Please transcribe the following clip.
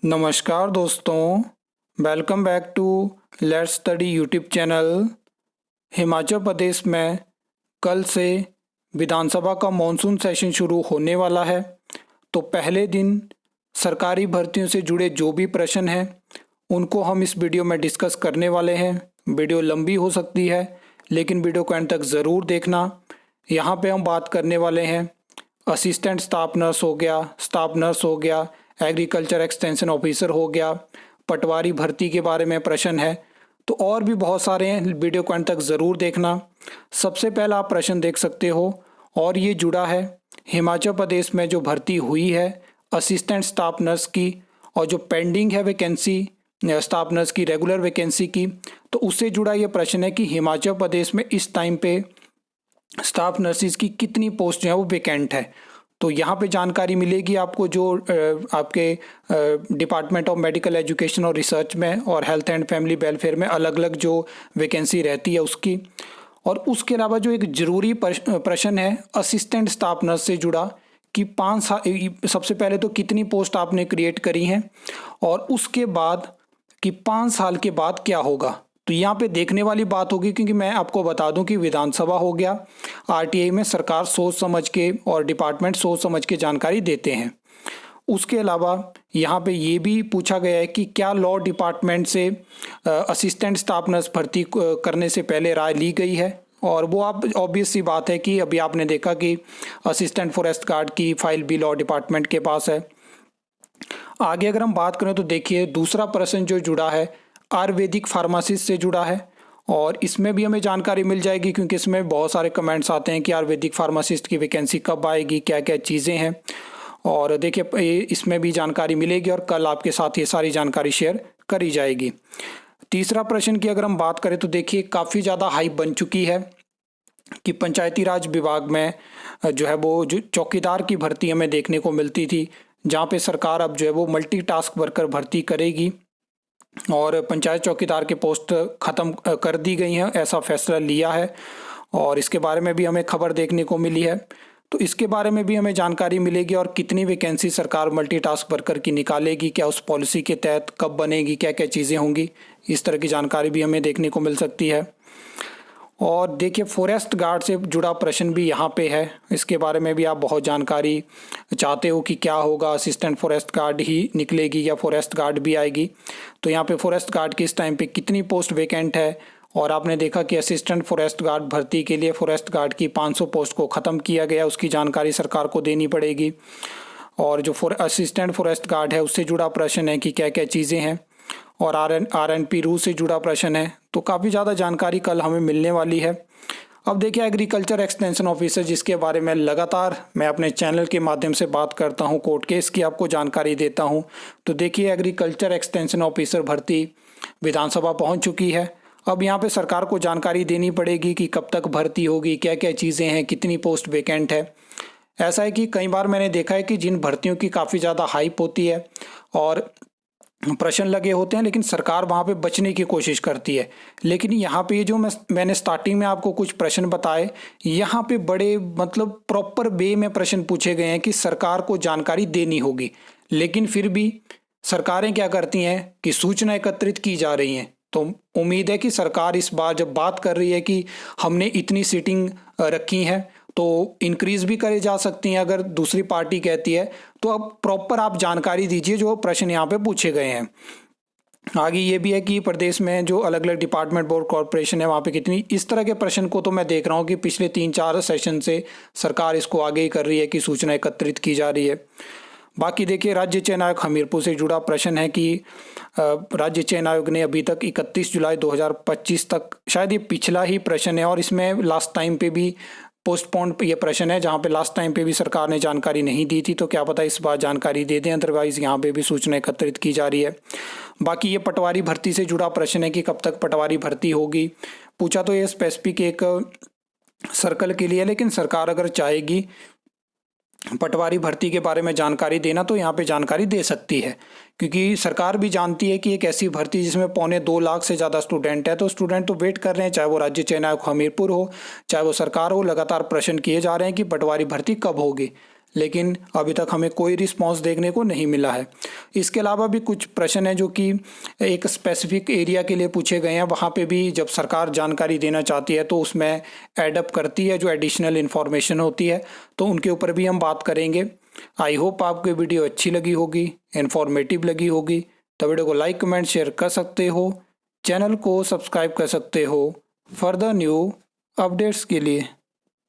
नमस्कार दोस्तों, welcome back to let's study YouTube channel. Himachal Pradesh में कल से विधानसभा का मॉनसून सेशन शुरू होने वाला है। तो पहले दिन सरकारी भर्तियों से जुड़े जो भी प्रश्न हैं उनको हम इस वीडियो में डिस्कस करने वाले हैं। वीडियो लंबी हो सकती है लेकिन वीडियो को एंड तक ज़रूर देखना। यहाँ पे हम बात करने वाले हैं असिस्टेंट स्टाफ नर्स हो गया, स्टाफ नर्स हो गया, एग्रीकल्चर एक्सटेंशन ऑफिसर हो गया, पटवारी भर्ती के बारे में प्रश्न है। तो और भी बहुत सारे हैं, वीडियो को अंत तक ज़रूर देखना। सबसे पहला आप प्रश्न देख सकते हो और ये जुड़ा है हिमाचल प्रदेश में जो भर्ती हुई है असिस्टेंट स्टाफ नर्स की और जो पेंडिंग है वैकेंसी स्टाफ नर्स की रेगुलर वैकेंसी की, तो उससे जुड़ा ये प्रश्न है कि हिमाचल प्रदेश में इस टाइम पे स्टाफ नर्सिस की कितनी पोस्ट जो है वो वैकेंट है। तो यहाँ पे जानकारी मिलेगी आपको जो आपके डिपार्टमेंट ऑफ मेडिकल एजुकेशन और रिसर्च में और हेल्थ एंड फैमिली वेलफेयर में अलग अलग जो वैकेंसी रहती है उसकी। और उसके अलावा जो एक ज़रूरी प्रश्न है असिस्टेंट स्टाफ नर्स से जुड़ा कि 5 साल सबसे पहले तो कितनी पोस्ट आपने क्रिएट करी हैं और उसके बाद कि 5 साल के बाद क्या होगा। तो यहाँ पे देखने वाली बात होगी क्योंकि मैं आपको बता दूं कि विधानसभा हो गया, आरटीआई में सरकार सोच समझ के और डिपार्टमेंट सोच समझ के जानकारी देते हैं। उसके अलावा यहाँ पे ये भी पूछा गया है कि क्या लॉ डिपार्टमेंट से असिस्टेंट स्टाफ नर्स भर्ती करने से पहले राय ली गई है। और वो आप ऑब्वियस सी बात है कि अभी आपने देखा कि असिस्टेंट फॉरेस्ट गार्ड की फाइल भी लॉ डिपार्टमेंट के पास है। आगे अगर हम बात करें तो देखिए दूसरा प्रश्न जो जुड़ा है आयुर्वेदिक फार्मासिस्ट से जुड़ा है और इसमें भी हमें जानकारी मिल जाएगी क्योंकि इसमें बहुत सारे कमेंट्स आते हैं कि आयुर्वेदिक फार्मासिस्ट की वैकेंसी कब आएगी, क्या क्या चीज़ें हैं। और देखिए इसमें भी जानकारी मिलेगी और कल आपके साथ ये सारी जानकारी शेयर करी जाएगी। तीसरा प्रश्न की अगर हम बात करें तो देखिए काफ़ी ज़्यादा हाइप बन चुकी है कि पंचायती राज विभाग में जो है वो जो चौकीदार की भर्ती हमें देखने को मिलती थी, जहाँ पे सरकार अब जो है वो मल्टीटास्क वर्कर भर्ती करेगी और पंचायत चौकीदार के पोस्ट ख़त्म कर दी गई हैं, ऐसा फैसला लिया है। और इसके बारे में भी हमें खबर देखने को मिली है, तो इसके बारे में भी हमें जानकारी मिलेगी और कितनी वैकेंसी सरकार मल्टीटास्क वर्कर की निकालेगी, क्या उस पॉलिसी के तहत कब बनेगी, क्या क्या चीज़ें होंगी, इस तरह की जानकारी भी हमें देखने को मिल सकती है। और देखिए फॉरेस्ट गार्ड से जुड़ा प्रश्न भी यहाँ पे है, इसके बारे में भी आप बहुत जानकारी चाहते हो कि क्या होगा, असिस्टेंट फॉरेस्ट गार्ड ही निकलेगी या फॉरेस्ट गार्ड भी आएगी। तो यहाँ पे फॉरेस्ट गार्ड की इस टाइम पे कितनी पोस्ट वैकेंट है और आपने देखा कि असिस्टेंट फॉरेस्ट गार्ड भर्ती के लिए फॉरेस्ट गार्ड की 500 पोस्ट को ख़त्म किया गया, उसकी जानकारी सरकार को देनी पड़ेगी। और जो असिस्टेंट फॉरेस्ट गार्ड है उससे जुड़ा प्रश्न है कि क्या क्या चीज़ें हैं और आर एन पी रूल से जुड़ा प्रश्न है। तो काफ़ी ज़्यादा जानकारी कल हमें मिलने वाली है। अब देखिए एग्रीकल्चर एक्सटेंशन ऑफिसर जिसके बारे में लगातार मैं अपने चैनल के माध्यम से बात करता हूं, कोर्ट केस की आपको जानकारी देता हूं। तो देखिए एग्रीकल्चर एक्सटेंशन ऑफिसर भर्ती विधानसभा पहुंच चुकी है। अब यहां पे सरकार को जानकारी देनी पड़ेगी कि कब तक भर्ती होगी, क्या क्या चीज़ें हैं, कितनी पोस्ट वैकेंट है। ऐसा है कि कई बार मैंने देखा है कि जिन भर्तियों की काफ़ी ज़्यादा हाइप होती है और प्रश्न लगे होते हैं लेकिन सरकार वहाँ पे बचने की कोशिश करती है। लेकिन यहाँ पे ये जो मैंने स्टार्टिंग में आपको कुछ प्रश्न बताए, यहाँ पे बड़े मतलब प्रॉपर वे में प्रश्न पूछे गए हैं कि सरकार को जानकारी देनी होगी। लेकिन फिर भी सरकारें क्या करती हैं कि सूचना एकत्रित की जा रही हैं। तो उम्मीद है कि सरकार इस बार जब बात कर रही है कि हमने इतनी सीटिंग रखी है तो इंक्रीज भी करे जा सकती हैं अगर दूसरी पार्टी कहती है। तो अब प्रॉपर आप जानकारी दीजिए जो प्रश्न यहाँ पे पूछे गए हैं। आगे ये भी है कि प्रदेश में जो अलग अलग डिपार्टमेंट बोर्ड कॉरपोरेशन है वहाँ पे कितनी, इस तरह के प्रश्न को तो मैं देख रहा हूँ कि पिछले 3-4 सेशन से सरकार इसको आगे ही कर रही है कि सूचना एकत्रित की जा रही है। बाकी देखिए राज्य चयन आयोग हमीरपुर से जुड़ा प्रश्न है कि राज्य चयन आयोग ने अभी तक 31 जुलाई 2025 तक, शायद ये पिछला ही प्रश्न है और इसमें लास्ट टाइम पे भी पोस्टपोन ये प्रश्न है जहाँ पे लास्ट टाइम पे भी सरकार ने जानकारी नहीं दी थी। तो क्या पता इस बार जानकारी दे दें, अदरवाइज यहाँ पे भी सूचना एकत्रित की जा रही है। बाकी ये पटवारी भर्ती से जुड़ा प्रश्न है कि कब तक पटवारी भर्ती होगी। पूछा तो ये स्पेसिफिक एक सर्कल के लिए, लेकिन सरकार अगर चाहेगी पटवारी भर्ती के बारे में जानकारी देना तो यहाँ पे जानकारी दे सकती है, क्योंकि सरकार भी जानती है कि एक ऐसी भर्ती जिसमें 2.25 लाख से ज़्यादा स्टूडेंट है, तो स्टूडेंट तो वेट कर रहे हैं, चाहे वो राज्य चयन आयोग हमीरपुर हो चाहे वो सरकार हो। लगातार प्रश्न किए जा रहे हैं कि पटवारी भर्ती कब होगी। लेकिन अभी तक हमें कोई रिस्पांस देखने को नहीं मिला है। इसके अलावा भी कुछ प्रश्न हैं जो कि एक स्पेसिफिक एरिया के लिए पूछे गए हैं, वहाँ पे भी जब सरकार जानकारी देना चाहती है तो उसमें ऐड अप करती है जो एडिशनल इन्फॉर्मेशन होती है, तो उनके ऊपर भी हम बात करेंगे। आई होप आपको ये वीडियो अच्छी लगी होगी, इन्फॉर्मेटिव लगी होगी। तो वीडियो को लाइक कमेंट शेयर कर सकते हो, चैनल को सब्सक्राइब कर सकते हो फर्दर न्यू अपडेट्स के लिए।